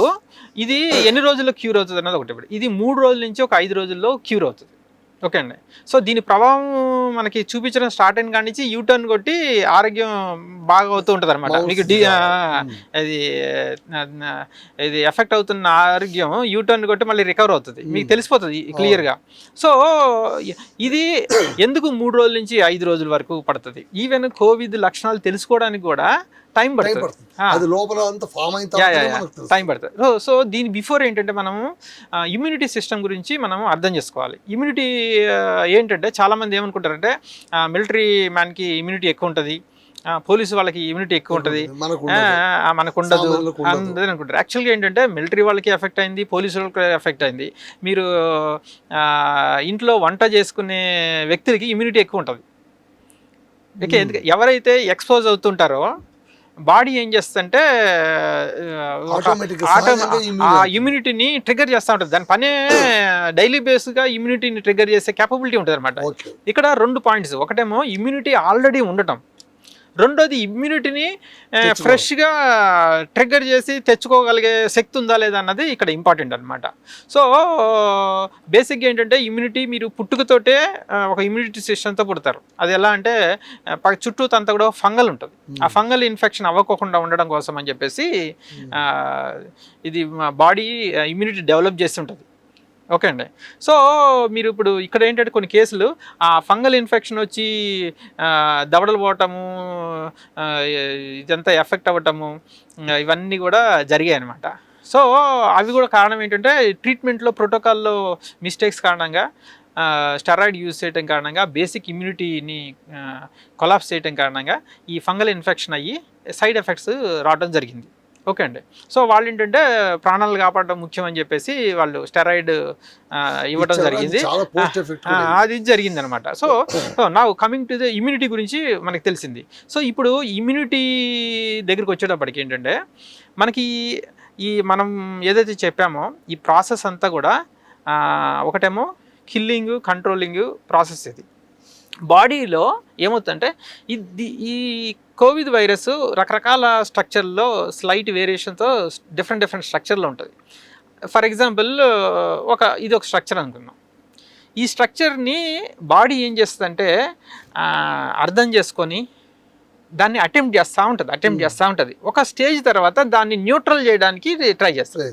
ఇది ఎన్ని రోజుల్లో క్యూర్ అవుతుంది అన్నది ఒకటి. ఇది 3 రోజుల నుంచి ఒక 5 రోజుల్లో క్యూర్ అవుతుంది. ఓకే అండి. సో దీని ప్రభావం మనకి చూపించడం స్టార్ట్ అయిన కాడి నుంచి యూటర్న్ కొట్టి ఆరోగ్యం బాగా అవుతూ ఉంటుంది అనమాట. మీకు ఇది ఎఫెక్ట్ అవుతున్న ఆరోగ్యం యూటర్న్ కొట్టి మళ్ళీ రికవర్ అవుతుంది, మీకు తెలిసిపోతుంది క్లియర్గా. సో ఇది ఎందుకు 3 రోజుల నుంచి 5 రోజుల వరకు పడుతుంది? ఈవెన్ కోవిడ్ లక్షణాలు తెలుసుకోవడానికి కూడా టైం పడుతుంది. టైం పడుతుంది. సో దీని బిఫోర్ ఏంటంటే మనము ఇమ్యూనిటీ సిస్టమ్ గురించి మనం అర్థం చేసుకోవాలి. ఇమ్యూనిటీ ఏంటంటే చాలామంది ఏమనుకుంటారంటే మిలిటరీ మ్యాన్కి ఇమ్యూనిటీ ఎక్కువ ఉంటుంది, పోలీసు వాళ్ళకి ఇమ్యూనిటీ ఎక్కువ ఉంటుంది, మనకు ఉండదు అందరూ అనుకుంటారు. యాక్చువల్గా ఏంటంటే మిలిటరీ వాళ్ళకి ఎఫెక్ట్ అయింది, పోలీసు వాళ్ళకి ఎఫెక్ట్ అయింది. మీరు ఇంట్లో వంట చేసుకునే వ్యక్తులకి ఇమ్యూనిటీ ఎక్కువ ఉంటుంది. ఓకే, ఎందుకంటే ఎవరైతే ఎక్స్పోజ్ అవుతుంటారో బాడీ ఏం చేస్తుందంటే ఆ ఇమ్యూనిటీని ట్రిగర్ చేస్తూ ఉంటుంది. దాని పనే డైలీ బేస్గా ఇమ్యూనిటీని ట్రిగర్ చేసే కేపబిలిటీ ఉంటుంది అనమాట. ఇక్కడ 2 పాయింట్స్. ఒకటేమో ఇమ్యూనిటీ ఆల్రెడీ ఉండటం, రెండోది ఇమ్యూనిటీని ఫ్రెష్గా ట్రిగ్గర్ చేసి తెచ్చుకోగలిగే శక్తి ఉందా లేదా అన్నది ఇక్కడ ఇంపార్టెంట్ అనమాట. సో బేసిక్గా ఏంటంటే ఇమ్యూనిటీ మీరు పుట్టుకతోటే ఒక ఇమ్యూనిటీ సిస్టమ్తో పుడతారు. అది ఎలా అంటే చుట్టూతంతా కూడా ఫంగల్ ఉంటుంది. ఆ ఫంగల్ ఇన్ఫెక్షన్ అవ్వకుండా ఉండడం కోసం అని చెప్పేసి ఇది బాడీ ఇమ్యూనిటీ డెవలప్ చేసి ఉంటుంది. ఓకే అండి. సో మీరు ఇప్పుడు ఇక్కడ ఏంటంటే కొన్ని కేసులు ఆ ఫంగల్ ఇన్ఫెక్షన్ వచ్చి దవడలు పోవటము, ఇదంతా ఎఫెక్ట్ అవ్వటము, ఇవన్నీ కూడా జరిగాయి అనమాట. సో అవి కూడా కారణం ఏంటంటే ట్రీట్మెంట్లో ప్రోటోకాల్లో మిస్టేక్స్ కారణంగా, స్టెరాయిడ్ యూజ్ చేయడం కారణంగా, బేసిక్ ఇమ్యూనిటీని కొలాప్స్ చేయడం కారణంగా ఈ ఫంగల్ ఇన్ఫెక్షన్ అయ్యి సైడ్ ఎఫెక్ట్స్ రావడం జరిగింది. ఓకే అండి. సో వాళ్ళు ఏంటంటే ప్రాణాలు కాపాడడం ముఖ్యం అని చెప్పేసి వాళ్ళు స్టెరాయిడ్ ఇవ్వడం జరిగింది. అది జరిగింది అనమాట. సో నా కమింగ్ టు ద ఇమ్యూనిటీ గురించి మనకి తెలిసింది. సో ఇప్పుడు ఇమ్యూనిటీ దగ్గరికి వచ్చేటప్పటికి ఏంటంటే మనకి మనం ఏదైతే చెప్పామో ఈ ప్రాసెస్ అంతా కూడా ఒకటేమో కిల్లింగ్, కంట్రోలింగ్ ప్రాసెస్. ఇది బాడీలో ఏమవుతుందంటే ఈ కోవిడ్ వైరస్ రకరకాల స్ట్రక్చర్లో స్లైట్ వేరియేషన్తో డిఫరెంట్ స్ట్రక్చర్లో ఉంటుంది. ఫర్ ఎగ్జాంపుల్ ఇది ఒక స్ట్రక్చర్ అనుకున్నాం. ఈ స్ట్రక్చర్ని బాడీ ఏం చేస్తుందంటే అర్థం చేసుకొని దాన్ని అటెంప్ట్ చేస్తూ ఉంటుంది. ఒక స్టేజ్ తర్వాత దాన్ని న్యూట్రల్ చేయడానికి ట్రై చేస్తుంది.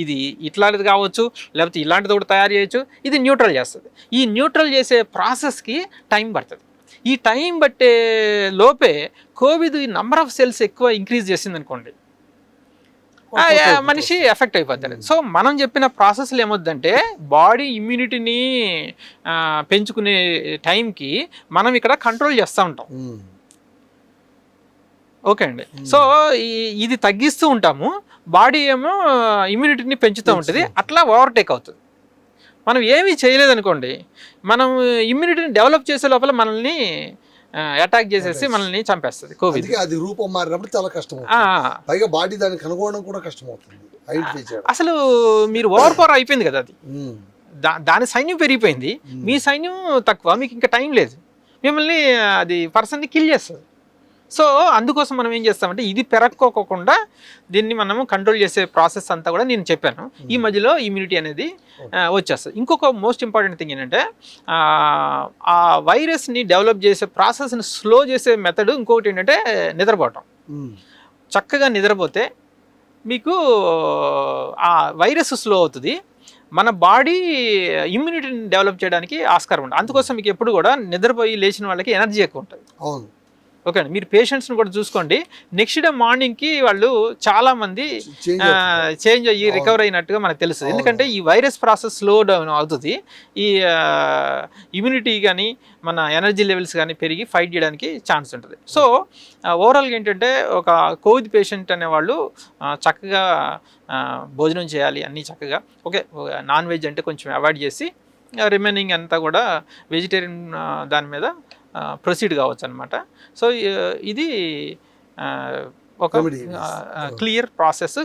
ఇది ఇట్లాంటిది కావచ్చు, లేకపోతే ఇలాంటిది కూడా తయారు చేయొచ్చు. ఇది న్యూట్రల్ చేస్తుంది. ఈ న్యూట్రల్ చేసే ప్రాసెస్కి టైం పడుతుంది. ఈ టైం బట్టే లోపే కోవిడ్ నంబర్ ఆఫ్ సెల్స్ ఎక్కువ ఇంక్రీజ్ చేసింది అనుకోండి, మనిషి ఎఫెక్ట్ అయిపోతాడు. సో మనం చెప్పిన ప్రాసెస్లు ఏమొద్దంటే బాడీ ఇమ్యూనిటీని పెంచుకునే టైంకి మనం ఇక్కడ కంట్రోల్ చేస్తూ ఉంటాం. ఓకే అండి. సో ఇది తగ్గిస్తూ ఉంటాము, బాడీ ఏమో ఇమ్యూనిటీని పెంచుతూ ఉంటుంది. అట్లా ఓవర్టేక్ అవుతుంది. మనం ఏమీ చేయలేదనుకోండి, మనం ఇమ్యూనిటీని డెవలప్ చేసే లోపల మనల్ని అటాక్ చేసేసి మనల్ని చంపేస్తుంది కోవిడ్. అది రూపం మారినప్పుడు చాలా కష్టం, పైగా బాడీ దాన్ని కనుగొనడం కూడా కష్టం అవుతుంది. అసలు మీరు ఓవర్ పవర్ అయిపోయింది కదా, అది దాని సైన్యం పెరిగిపోయింది, మీ సైన్యం తక్కువ, మీకు ఇంకా టైం లేదు, మిమ్మల్ని అది పర్సన్ని కిల్ చేస్తుంది. సో అందుకోసం మనం ఏం చేస్తామంటే ఇది పెరక్కోకుండా దీన్ని మనము కంట్రోల్ చేసే ప్రాసెస్ అంతా కూడా నేను చెప్పాను. ఈ మధ్యలో ఇమ్యూనిటీ అనేది వచ్చేస్తుంది. ఇంకొక మోస్ట్ ఇంపార్టెంట్ థింగ్ ఏంటంటే ఆ వైరస్ని డెవలప్ చేసే ప్రాసెస్ని స్లో చేసే మెథడ్ ఇంకొకటి ఏంటంటే నిద్రపోవటం. చక్కగా నిద్రపోతే మీకు ఆ వైరస్ స్లో అవుతుంది, మన బాడీ ఇమ్యూనిటీని డెవలప్ చేయడానికి ఆస్కారం ఉంటుంది. అందుకోసం మీకు ఎప్పుడు కూడా నిద్రపోయి లేచిన వాళ్ళకి ఎనర్జీ ఎక్కువ ఉంటుంది. అవును. ఓకే అండి, మీరు పేషెంట్స్ని కూడా చూసుకోండి, నెక్స్ట్ డే మార్నింగ్కి వాళ్ళు చాలామంది చేంజ్ అయ్యి రికవర్ అయినట్టుగా మనకు తెలుస్తుంది. ఎందుకంటే ఈ వైరస్ ప్రాసెస్ స్లో డౌన్ అవుతుంది, ఈ ఇమ్యూనిటీ కానీ మన ఎనర్జీ లెవెల్స్ కానీ పెరిగి ఫైట్ చేయడానికి ఛాన్స్ ఉంటుంది. సో ఓవరాల్గా ఏంటంటే ఒక కోవిడ్ పేషెంట్ అనేవాళ్ళు చక్కగా భోజనం చేయాలి, అన్నీ చక్కగా. ఓకే, నాన్ వెజ్ అంటే కొంచెం అవాయిడ్ చేసి రిమైనింగ్ అంతా కూడా వెజిటేరియన్ దాని మీద ప్రొసీడ్ కావచ్చు అనమాట. సో ఇది ఒక క్లియర్ ప్రాసెస్.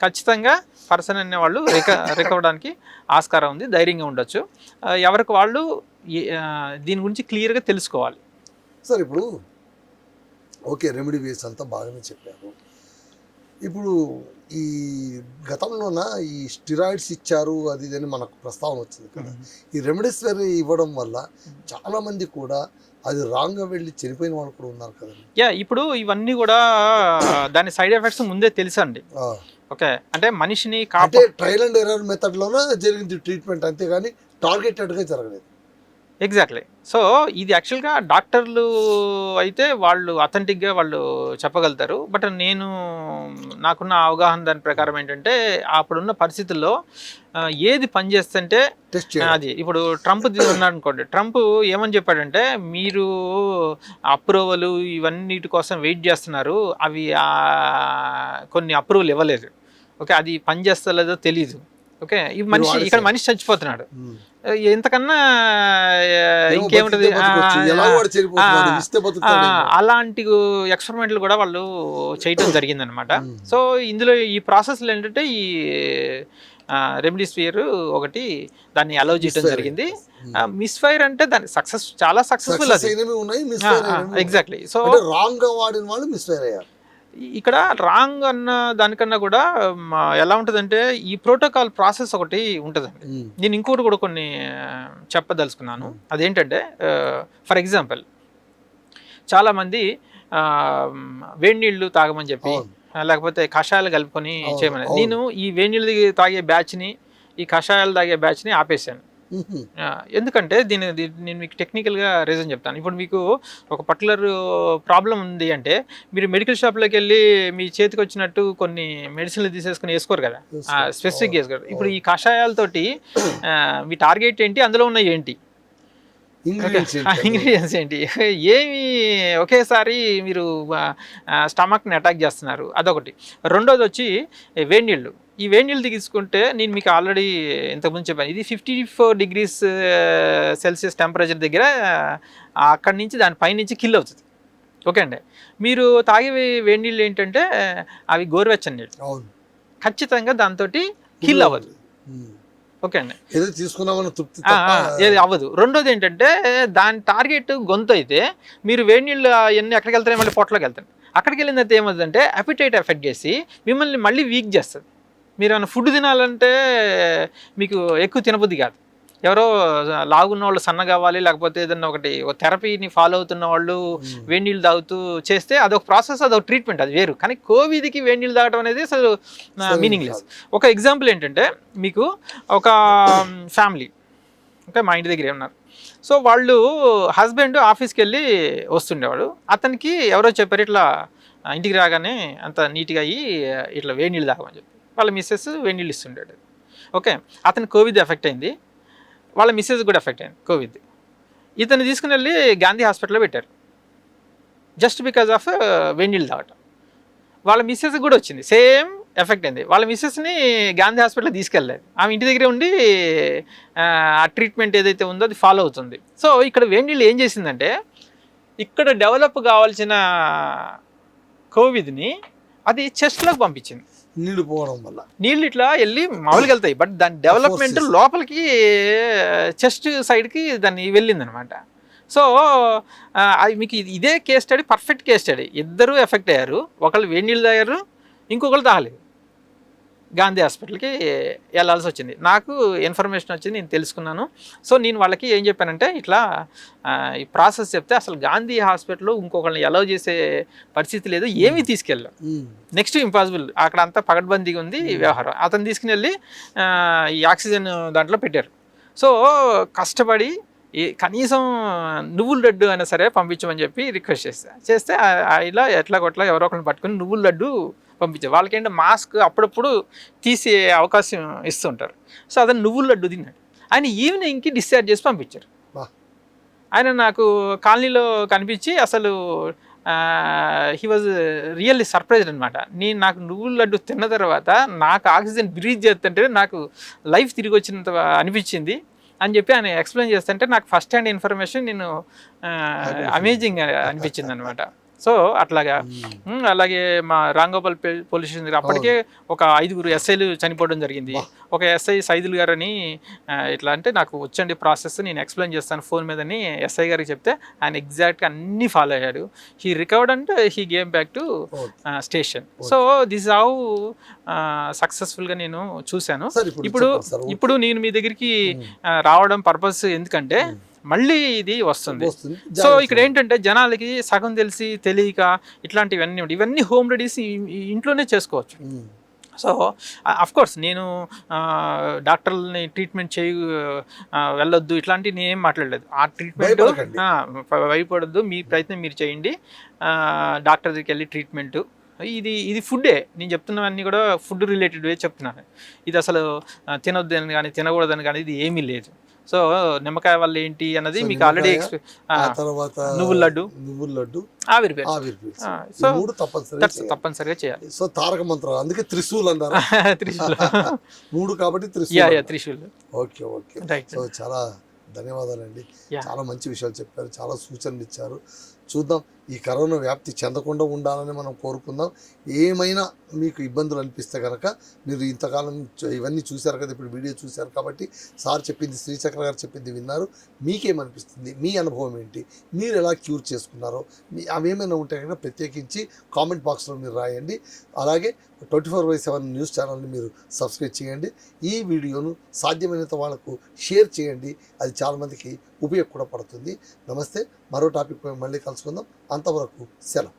ఖచ్చితంగా పర్సన్ అనే వాళ్ళు రికవడానికి ఆస్కారం ఉంది, ధైర్యంగా ఉండొచ్చు. ఎవరికి వాళ్ళు దీని గురించి క్లియర్గా తెలుసుకోవాలి. సార్ ఇప్పుడు ఓకే, రెమెడీ వేస్ అంతా బాగానే చెప్పారు. ఇప్పుడు ఈ గతంలోన ఈ స్టిరాయిడ్స్ ఇచ్చారు అది ఇదని మనకు ప్రస్తావన వచ్చింది కదా. ఈ రెమెడీస్వర్ ఇవ్వడం వల్ల చాలామంది కూడా అది రాంగ్గా వెళ్ళి చనిపోయిన వాళ్ళు కూడా ఉన్నారు కదండి. ఇప్పుడు ఇవన్నీ కూడా దాని సైడ్ ఎఫెక్ట్స్ ముందే తెలుసండి. ఓకే, అంటే మనిషిని ట్రయల్ అండ్ ఎర్రర్ మెథడ్లోనే జరిగింది ట్రీట్మెంట్, అంతేగాని టార్గెటెడ్గా జరగలేదు. ఎగ్జాక్ట్లీ. సో ఇది యాక్చువల్గా డాక్టర్లు అయితే వాళ్ళు అథెంటిక్గా వాళ్ళు చెప్పగలుగుతారు. బట్ నాకున్న అవగాహన దాని ప్రకారం ఏంటంటే అప్పుడున్న పరిస్థితుల్లో ఏది పనిచేస్తుంటే అది. ఇప్పుడు ట్రంప్ ఉన్నాడు అనుకోండి, ట్రంప్ ఏమని చెప్పాడంటే మీరు అప్రూవల్ ఇవన్నిటి కోసం వెయిట్ చేస్తున్నారు, అవి కొన్ని అప్రూవల్ ఇవ్వలేదు. ఓకే, అది పనిచేస్తలేదో తెలీదు. ఓకే, ఈ ఇక్కడ మనిషి చచ్చిపోతున్నాడు, ఎంతకన్నా ఇంకేముంటది. అలాంటి ఎక్స్పెరిమెంట్లు కూడా వాళ్ళు చేయటం జరిగిందనమాట. సో ఇందులో ఈ ప్రాసెస్లో ఏంటంటే ఈ రెమ్డెసివిర్ ఒకటి దాన్ని అలౌ చేయడం జరిగింది. మిస్ఫైర్ అంటే దాని చాలా సక్సెస్ఫుల్ అది. ఎగ్జాక్ట్లీ. సో రాంగ్ గా వాడిన వాళ్ళు మిస్ఫైర్ అయ్యారు. ఇక్కడ రాంగ్ అన్న దానికన్నా కూడా ఎలా ఉంటుందంటే ఈ ప్రోటోకాల్ ప్రాసెస్ ఒకటి ఉంటుందండి. నేను ఇంకోటి కూడా కొన్ని చెప్పదలుచుకున్నాను. అదేంటంటే ఫర్ ఎగ్జాంపుల్ చాలామంది వేడి నీళ్ళు తాగమని చెప్పి లేకపోతే కషాయాలు కలుపుకొని చేయమని, నేను ఈ వేడి నీళ్ళు తాగే బ్యాచ్ని ఈ కషాయాలు తాగే బ్యాచ్ని ఆపేశాను. ఎందుకంటే నేను మీకు టెక్నికల్గా రీజన్ చెప్తాను. ఇప్పుడు మీకు ఒక పర్టికులర్ ప్రాబ్లం ఉంది అంటే మీరు మెడికల్ షాప్లోకి వెళ్ళి మీ చేతికి వచ్చినట్టు కొన్ని మెడిసిన్లు తీసేసుకుని వేసుకోరు కదా, స్పెసిఫిక్ వేసుకోరు. ఇప్పుడు ఈ కషాయాలతోటి మీ టార్గెట్ ఏంటి, అందులో ఉన్న ఏంటి, ఇంగ్రీడియంట్స్ ఏంటి, ఏమి ఒకేసారి మీరు స్టమక్ని అటాక్ చేస్తున్నారు, అదొకటి. రెండోది వచ్చి వేడి నీళ్ళు. ఈ వేడి నీళ్ళు తీసుకుంటే నేను మీకు ఆల్రెడీ ఇంతకుముందు చెప్పాను, ఇది 54 degrees సెల్సియస్ టెంపరేచర్ దగ్గర అక్కడి నుంచి దాని పైనుంచి కిల్ అవుతుంది. ఓకే అండి, మీరు తాగే వేడి నీళ్ళు ఏంటంటే అవి గోరువెచ్చని నీళ్ళు, ఖచ్చితంగా దాంతో కిల్ అవ్వదు. ఓకే అండి, ఏది అవ్వదు. రెండోది ఏంటంటే దాని టార్గెట్ గొంతు అయితే మీరు వేడి నీళ్ళు అవన్నీ ఎక్కడికి వెళ్తాయి, మళ్ళీ పొట్టలోకి వెళ్తాయి. అక్కడికి వెళ్ళిన తర్వాత ఏమవుతుందంటే అపిటైట్ ఎఫెక్ట్ చేసి మిమ్మల్ని మళ్ళీ వీక్ చేస్తుంది. మీరు ఏమైనా ఫుడ్ తినాలంటే మీకు ఎక్కువ తినబుద్ధి కాదు. ఎవరో లాగున్న వాళ్ళు సన్న కావాలి, లేకపోతే ఏదన్నా ఒకటి థెరపీని ఫాలో అవుతున్న వాళ్ళు వేడి నీళ్ళు తాగుతూ చేస్తే అదొక ప్రాసెస్, అదొక ట్రీట్మెంట్, అది వేరు. కానీ కోవిడ్కి వేడి నీళ్ళు తాగడం అనేది అసలు మీనింగ్లెస్. ఒక ఎగ్జాంపుల్ ఏంటంటే మీకు ఒక ఫ్యామిలీ, ఓకే, మా ఇంటి దగ్గర ఉన్నారు. సో వాళ్ళు హస్బెండ్ ఆఫీస్కి వెళ్ళి వస్తుండేవాడు. అతనికి ఎవరో చెప్పారు ఇట్లా ఇంటికి రాగానే అంత నీట్గా అయ్యి ఇట్లా వేడి నీళ్ళు తాగమని చెప్పి. వాళ్ళ మిస్సెస్ వేడి నీళ్ళు ఇస్తుండేది. ఓకే, అతను కోవిడ్ ఎఫెక్ట్ అయింది, వాళ్ళ మిస్సెస్ కూడా ఎఫెక్ట్ అయింది కోవిడ్. ఇతను తీసుకుని వెళ్ళి గాంధీ హాస్పిటల్లో పెట్టారు జస్ట్ బికాజ్ ఆఫ్ వేడి నీళ్ళు తాగటం. వాళ్ళ మిస్సెస్ కూడా వచ్చింది, సేమ్ ఎఫెక్ట్ అయింది. వాళ్ళ మిస్సెస్ని గాంధీ హాస్పిటల్లో తీసుకెళ్ళలేదు, ఆమె ఇంటి దగ్గరే ఉండి ఆ ట్రీట్మెంట్ ఏదైతే ఉందో అది ఫాలో అవుతుంది. సో ఇక్కడ వేడి నీళ్ళు ఏం చేసిందంటే ఇక్కడ డెవలప్ కావాల్సిన కోవిడ్ని అది చెస్ట్లోకి పంపించింది. నీళ్ళు పోవడం వల్ల నీళ్ళు ఇట్లా వెళ్ళి మామూలుగా వెళ్తాయి, బట్ దాని డెవలప్మెంట్ లోపలికి చెస్ట్ సైడ్కి దాన్ని వెళ్ళిందనమాట. సో అది మీకు ఇదే case study, perfect case study. ఇద్దరు ఎఫెక్ట్ అయ్యారు, ఒకళ్ళు వేడి నీళ్ళు తాగారు, ఇంకొకళ్ళు తాగలేదు. గాంధీ హాస్పిటల్కి వెళ్ళాల్సి వచ్చింది. నాకు ఇన్ఫర్మేషన్ వచ్చింది, నేను తెలుసుకున్నాను. సో నేను వాళ్ళకి ఏం చెప్పానంటే ఇట్లా ఈ ప్రాసెస్ చెప్తే అసలు గాంధీ హాస్పిటల్లో ఇంకొకరిని అలౌ చేసే పరిస్థితి లేదు, ఏమీ తీసుకెళ్ళాం. నెక్స్ట్ ఇంపాసిబుల్, అక్కడ అంతా పగడ్బందీగా ఉంది వ్యవహారం. అతను తీసుకుని వెళ్ళి ఈ ఆక్సిజన్ దాంట్లో పెట్టారు. సో కష్టపడి కనీసం నువ్వుల లడ్డు అయినా సరే పంపించమని చెప్పి రిక్వెస్ట్ చేస్తే ఇలా ఎట్లా కొట్లా ఎవరో ఒకరిని పట్టుకుని నువ్వుల లడ్డు పంపించారు. వాళ్ళకేంటి మాస్క్ అప్పుడప్పుడు తీసే అవకాశం ఇస్తుంటారు. సో అతను నువ్వుల లడ్డు తిన్నాడు. ఆయన ఈవినింగ్కి డిశ్చార్జ్ చేసి పంపించారు. ఆయన నాకు కాలనీలో కనిపించి అసలు హీ వాజ్ రియల్లీ సర్ప్రైజ్డ్ అనమాట. నాకు నువ్వుల లడ్డు తిన్న తర్వాత నాకు ఆక్సిజన్ బ్రీత్ చేస్తుంటే నాకు లైఫ్ తిరిగి వచ్చినంత అనిపించింది అని చెప్పి ఆయన ఎక్స్ప్లెయిన్ చేస్తుంటే నాకు ఫస్ట్ హ్యాండ్ ఇన్ఫర్మేషన్ నేను అమేజింగ్ అనిపించింది అనమాట. సో అట్లాగా అలాగే మా రాంగోపాల్ పోలీస్ స్టేషన్ దగ్గర అప్పటికే ఒక 5 ఎస్ఐలు చనిపోవడం జరిగింది. ఒక ఎస్ఐ సైదుల్ గారు అని ఇట్లా అంటే నాకు వచ్చండి ప్రాసెస్ నేను ఎక్స్ప్లెయిన్ చేస్తాను ఫోన్ మీదని ఎస్ఐ గారికి చెప్తే ఆయన ఎగ్జాక్ట్గా అన్నీ ఫాలో అయ్యాడు. He recovered and he gave back to station. So this how సక్సెస్ఫుల్గా నేను చూశాను. ఇప్పుడు నేను మీ దగ్గరికి రావడం పర్పస్ ఎందుకంటే మళ్ళీ ఇది వస్తుంది. సో ఇక్కడ ఏంటంటే జనాలకి సగం తెలిసి తెలియక ఇవన్నీ హోమ్ రెడీస్ ఇంట్లోనే చేసుకోవచ్చు. సో అఫ్కోర్స్ నేను డాక్టర్ని ట్రీట్మెంట్ వెళ్ళొద్దు ఇట్లాంటివి నేను ఏం మాట్లాడలేదు. ఆ ట్రీట్మెంట్ భయపడొద్దు, మీ ప్రయత్నం మీరు చేయండి, డాక్టర్ దగ్గరికి వెళ్ళి ట్రీట్మెంటు. ఇది ఫుడ్డే, నేను చెప్తున్నవన్నీ కూడా ఫుడ్ రిలేటెడ్ చెప్తున్నాను. ఇది అసలు తినొద్దని కానీ తినకూడదని కానీ ఇది ఏమీ లేదు. సో నిమ్మకాయ వల్ల ఏంటి అన్నది మీకు ఆల్రెడీ నువ్వుల లడ్డు ఆవిరి సో తప్పనిసరిగా చేయాలి. సో తారక మంత్రాలు అందుకే త్రిశూల్ అన్నారు. త్రిశూల్ 3 కాబట్టి త్రిశూల్. Okay okay. సో చాలా ధన్యవాదాలండి. చాలా మంచి విషయాలు చెప్పారు, చాలా సూచనలు ఇచ్చారు. చూద్దాం, ఈ కరోనా వ్యాప్తి చెందకుండా ఉండాలని మనం కోరుకుందాం. ఏమైనా మీకు ఇబ్బందులు అనిపిస్తే కనుక మీరు ఇంతకాలం ఇవన్నీ చూశారు కదా, ఇప్పుడు వీడియో చూశారు కాబట్టి సార్ చెప్పింది, శ్రీచక్ర గారు చెప్పింది విన్నారు. మీకేమనిపిస్తుంది, మీ అనుభవం ఏంటి, మీరు ఎలా క్యూర్ చేసుకున్నారో అవేమైనా ఉంటే కనుక ప్రత్యేకించి కామెంట్ బాక్స్లో మీరు రాయండి. అలాగే 24/7 న్యూస్ ఛానల్ని మీరు సబ్స్క్రైబ్ చేయండి. ఈ వీడియోను సాధ్యమైనంత వాళ్ళకు షేర్ చేయండి, అది చాలామందికి ఉపయోగపడుతుంది. నమస్తే, మరో టాపిక్ మళ్ళీ కలుసుకుందాం. అంతవరకు సెలవు.